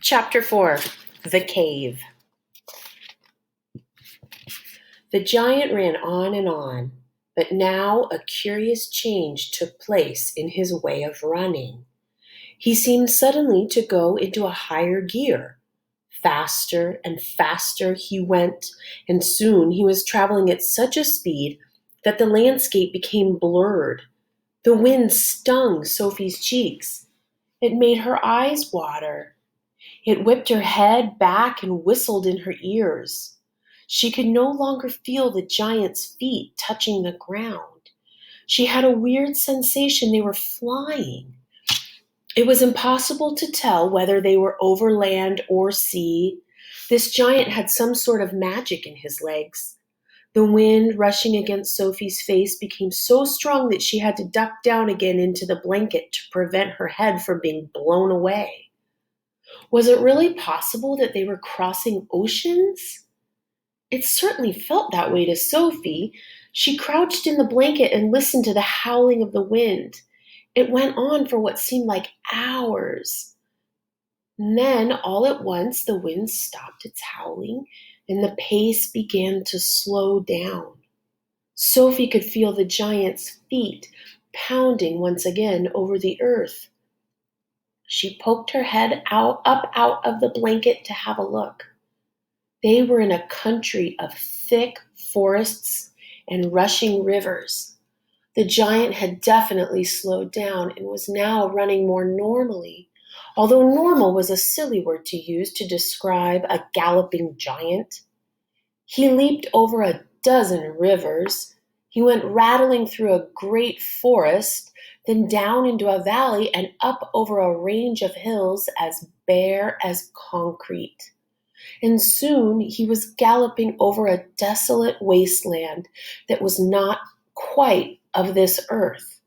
Chapter 4, The Cave. The giant ran on, but now a curious change took place in his way of running. He seemed suddenly to go into a higher gear. Faster and faster he went, and soon he was traveling at such a speed that the landscape became blurred. The wind stung Sophie's cheeks. It made her eyes water. It whipped her head back and whistled in her ears. She could no longer feel the giant's feet touching the ground. She had a weird sensation they were flying. It was impossible to tell whether they were over land or sea. This giant had some sort of magic in his legs. The wind rushing against Sophie's face became so strong that she had to duck down again into the blanket to prevent her head from being blown away. Was it really possible that they were crossing oceans? It certainly felt that way to Sophie. She crouched in the blanket and listened to the howling of the wind. It went on for what seemed like hours. And then, all at once, the wind stopped its howling, and the pace began to slow down. Sophie could feel the giant's feet pounding once again over the earth. She poked her head up out of the blanket to have a look. They were in a country of thick forests and rushing rivers. The giant had definitely slowed down and was now running more normally, although normal was a silly word to use to describe a galloping giant. He leaped over a dozen rivers. He went rattling through a great forest, then down into a valley and up over a range of hills as bare as concrete. And soon he was galloping over a desolate wasteland that was not quite of this earth.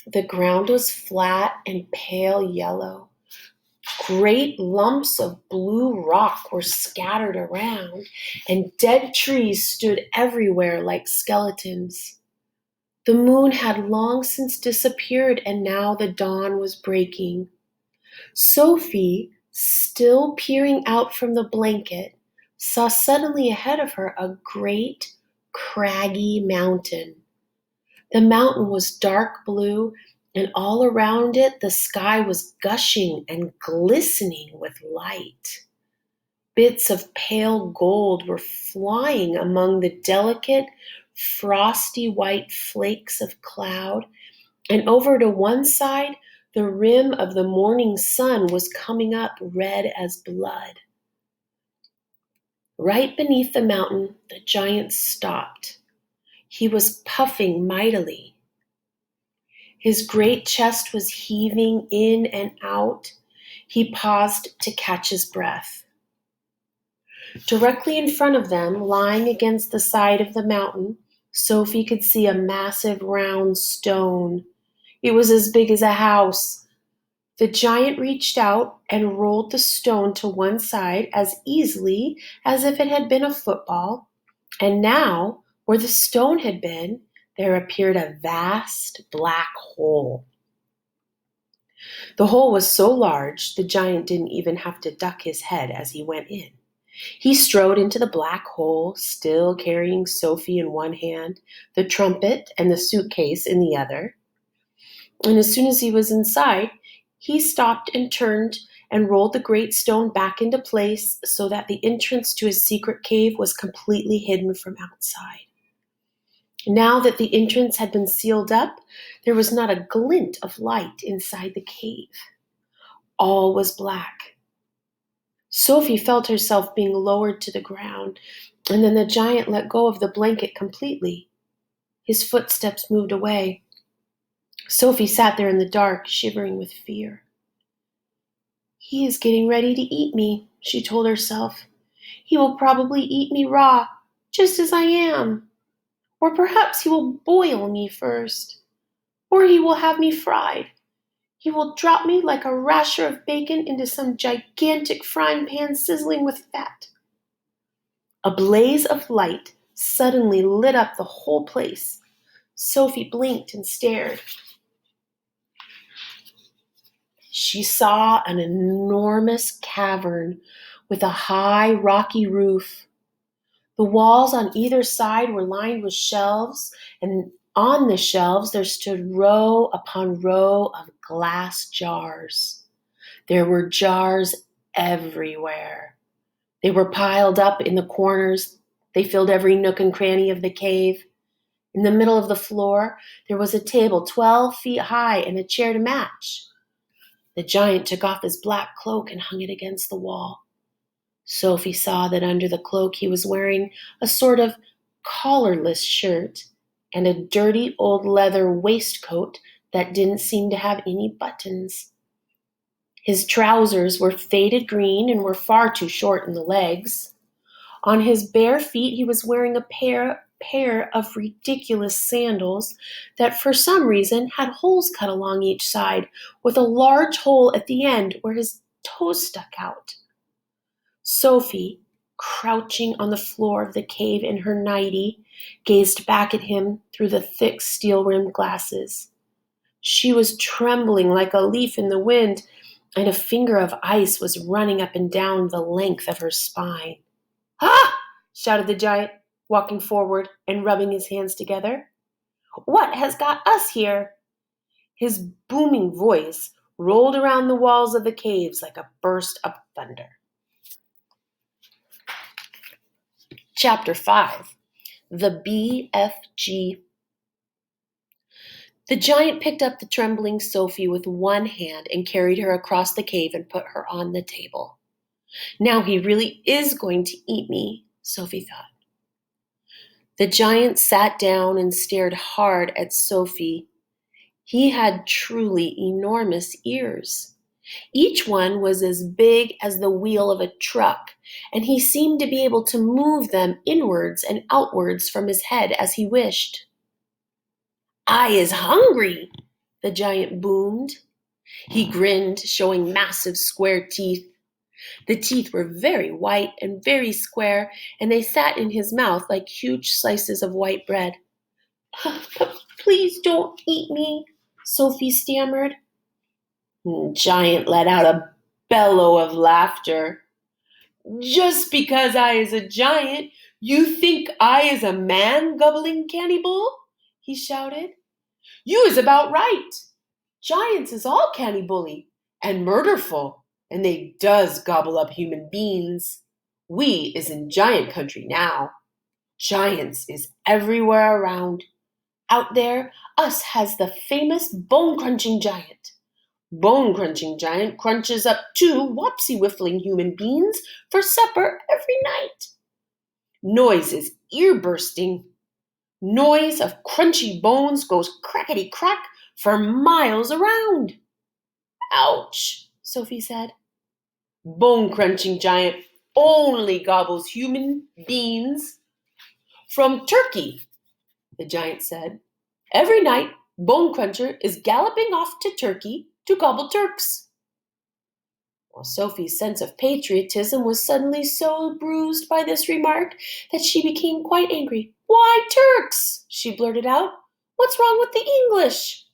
The ground was flat and pale yellow. Great lumps of blue rock were scattered around, and dead trees stood everywhere like skeletons. The moon had long since disappeared, and now the dawn was breaking. Sophie, still peering out from the blanket, saw suddenly ahead of her a great, craggy mountain. The mountain was dark blue, and all around it the sky was gushing and glistening with light. Bits of pale gold were flying among the delicate, frosty white flakes of cloud, and over to one side, the rim of the morning sun was coming up red as blood. Right beneath the mountain, the giant stopped. He was puffing mightily. His great chest was heaving in and out. He paused to catch his breath. Directly in front of them, lying against the side of the mountain, Sophie could see a massive round stone. It was as big as a house. The giant reached out and rolled the stone to one side as easily as if it had been a football. And now, where the stone had been, there appeared a vast black hole. The hole was so large, the giant didn't even have to duck his head as he went in. He strode into the black hole, still carrying Sophie in one hand, the trumpet and the suitcase in the other. And as soon as he was inside, he stopped and turned and rolled the great stone back into place so that the entrance to his secret cave was completely hidden from outside. Now that the entrance had been sealed up, there was not a glint of light inside the cave. All was black. Sophie felt herself being lowered to the ground, and then the giant let go of the blanket completely. His footsteps moved away. Sophie sat there in the dark, shivering with fear. "He is getting ready to eat me," she told herself. "He will probably eat me raw, just as I am. Or perhaps he will boil me first. Or he will have me fried. He will drop me like a rasher of bacon into some gigantic frying pan sizzling with fat." A blaze of light suddenly lit up the whole place. Sophie blinked and stared. She saw an enormous cavern with a high rocky roof. The walls on either side were lined with shelves, and on the shelves there stood row upon row of glass jars. There were jars everywhere. They were piled up in the corners. They filled every nook and cranny of the cave. In the middle of the floor, there was a table 12 feet high and a chair to match. The giant took off his black cloak and hung it against the wall. Sophie saw that under the cloak he was wearing a sort of collarless shirt and a dirty old leather waistcoat that didn't seem to have any buttons. His trousers were faded green and were far too short in the legs. On his bare feet he was wearing a pair of ridiculous sandals that for some reason had holes cut along each side, with a large hole at the end where his toes stuck out. Sophie, crouching on the floor of the cave in her nightie, gazed back at him through the thick steel-rimmed glasses. She was trembling like a leaf in the wind, and a finger of ice was running up and down the length of her spine. "Ah!" shouted the giant, walking forward and rubbing his hands together. "What has got us here?" His booming voice rolled around the walls of the caves like a burst of thunder. Chapter 5. The BFG. The giant picked up the trembling Sophie with one hand and carried her across the cave and put her on the table. "Now he really is going to eat me," Sophie thought. The giant sat down and stared hard at Sophie. He had truly enormous ears. Each one was as big as the wheel of a truck, and he seemed to be able to move them inwards and outwards from his head as he wished. "I is hungry," the giant boomed. He grinned, showing massive square teeth. The teeth were very white and very square, and they sat in his mouth like huge slices of white bread. "Please don't eat me," Sophie stammered. The giant let out a bellow of laughter. "Just because I is a giant, you think I is a man-gobbling cannibal?" he shouted. "You is about right. Giants is all cannibally and murderful, and they does gobble up human beings. We is in giant country now. Giants is everywhere around. Out there, us has the famous bone-crunching giant. Bone-crunching giant crunches up 2 wopsy-whiffling human beings for supper every night. Noise is ear-bursting. Noise of crunchy bones goes crackety-crack for miles around." "Ouch," Sophie said. "Bone-crunching giant only gobbles human beings from Turkey," the giant said. "Every night, Bone Cruncher is galloping off to Turkey to gobble Turks." Well, Sophie's sense of patriotism was suddenly so bruised by this remark that she became quite angry. "Why Turks?" she blurted out. "What's wrong with the English?"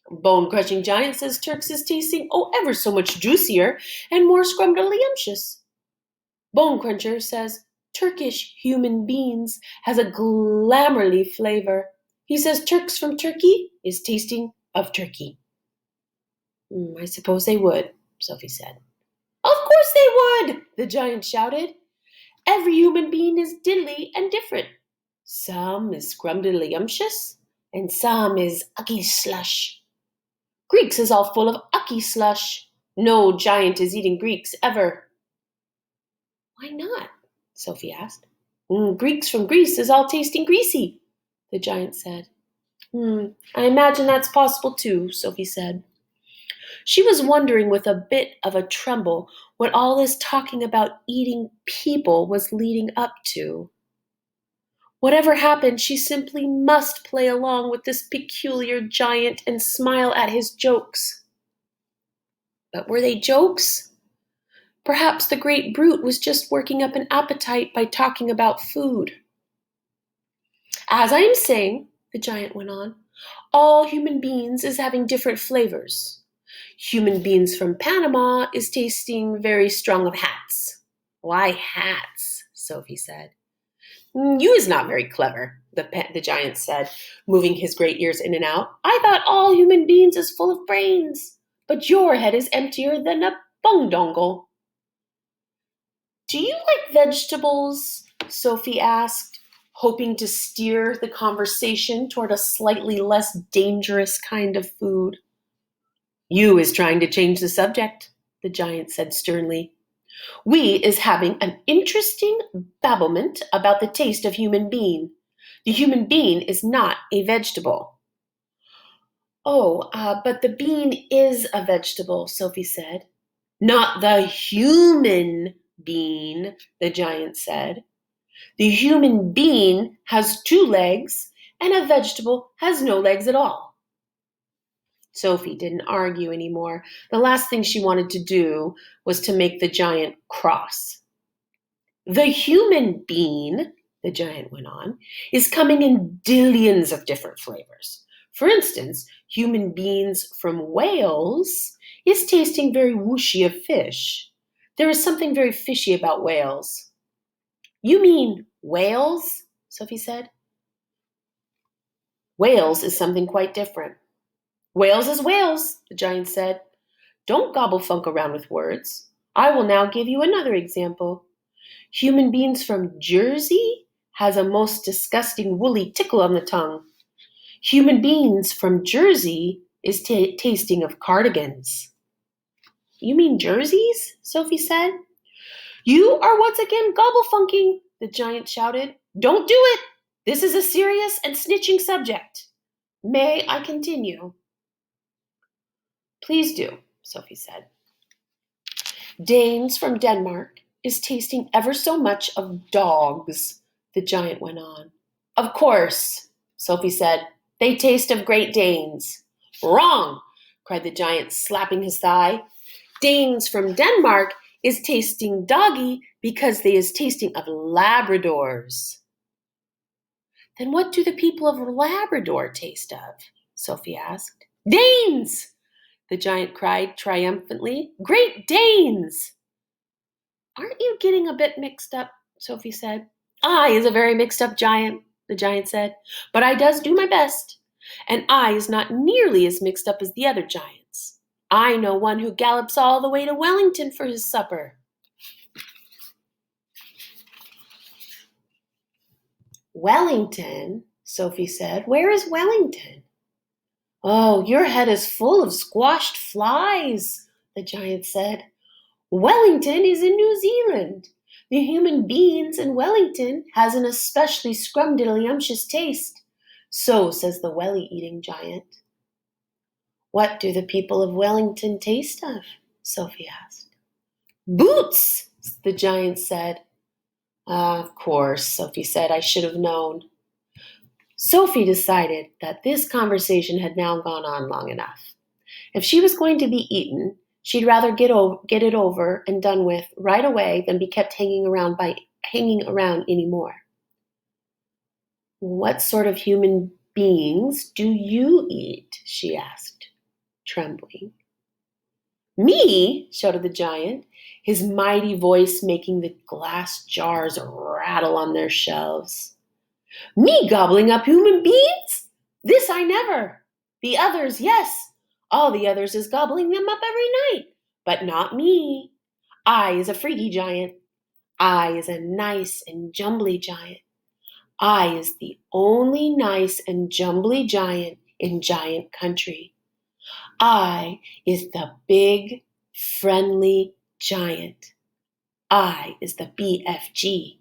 "Bone-crushing giant says Turks is tasting ever so much juicier and more scrumdiddlyumptious. Bone Cruncher says Turkish human beans has a glamorly flavor. He says Turks from Turkey is tasting of turkey." "I suppose they would," Sophie said. "Of course they would," the giant shouted. "Every human being is diddly and different. Some is scrumdiddlyumptious, and some is ucky slush. Greeks is all full of ucky slush. No giant is eating Greeks ever." "Why not?" Sophie asked. "Greeks from Greece is all tasting greasy," the giant said. "I imagine that's possible too," Sophie said. She was wondering with a bit of a tremble what all this talking about eating people was leading up to. Whatever happened, she simply must play along with this peculiar giant and smile at his jokes. But were they jokes? Perhaps the great brute was just working up an appetite by talking about food. "As I am saying," the giant went on, "all human beings is having different flavors. Human beings from Panama is tasting very strong of hats. Why hats? Sophie said. You is not very clever, the giant said, moving his great ears in and out. I thought all human beings is full of brains, but your head is emptier than a bungdongle. Do you like vegetables? Sophie asked, hoping to steer the conversation toward a slightly less dangerous kind of food. You is trying to change the subject, the giant said sternly. We is having an interesting babblement about the taste of human being. The human being is not a vegetable. Oh, but the bean is a vegetable, Sophie said. Not the human being, the giant said. The human being has 2 legs, and a vegetable has no legs at all. Sophie didn't argue anymore. The last thing she wanted to do was to make the giant cross. The human being, the giant went on, is coming in dillions of different flavors. For instance, human beings from Wales is tasting very whooshy of fish. There is something very fishy about Wales. You mean whales? Sophie said. Wales is something quite different. Wales is Wales, the giant said. Don't gobble funk around with words. I will now give you another example. Human beings from Jersey has a most disgusting woolly tickle on the tongue. Human beings from Jersey is tasting of cardigans. You mean jerseys? Sophie said. You are once again gobble funking, the giant shouted. Don't do it. This is a serious and snitching subject. May I continue? Please do, Sophie said. Danes from Denmark is tasting ever so much of dogs, the giant went on. Of course, Sophie said. They taste of Great Danes. Wrong, cried the giant, slapping his thigh. Danes from Denmark is tasting doggy because they is tasting of Labradors. Then what do the people of Labrador taste of? Sophie asked. Danes! The giant cried triumphantly. Great Danes! Aren't you getting a bit mixed up? Sophie said. I is a very mixed up giant, the giant said, but I does do my best. And I is not nearly as mixed up as the other giants. I know one who gallops all the way to Wellington for his supper. Wellington, Sophie said. Where is Wellington? Oh, your head is full of squashed flies, the giant said. Wellington is in New Zealand. The human beings in Wellington has an especially scrumdiddlyumptious taste. So says the welly-eating giant. What do the people of Wellington taste of? Sophie asked. Boots, the giant said. Of course, Sophie said. I should have known. Sophie decided that this conversation had now gone on long enough. If she was going to be eaten, she'd rather get it over and done with right away than be kept hanging around anymore. What sort of human beings do you eat? She asked, trembling. Me, shouted the giant, his mighty voice making the glass jars rattle on their shelves. Me gobbling up human beings? This I never. The others, yes. All the others is gobbling them up every night, but not me. I is a freaky giant. I is a nice and jumbly giant. I is the only nice and jumbly giant in giant country. I is the big, friendly giant. I is the BFG.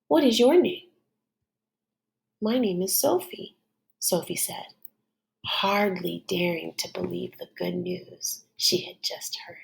What is your name? My name is Sophie, Sophie said, hardly daring to believe the good news she had just heard.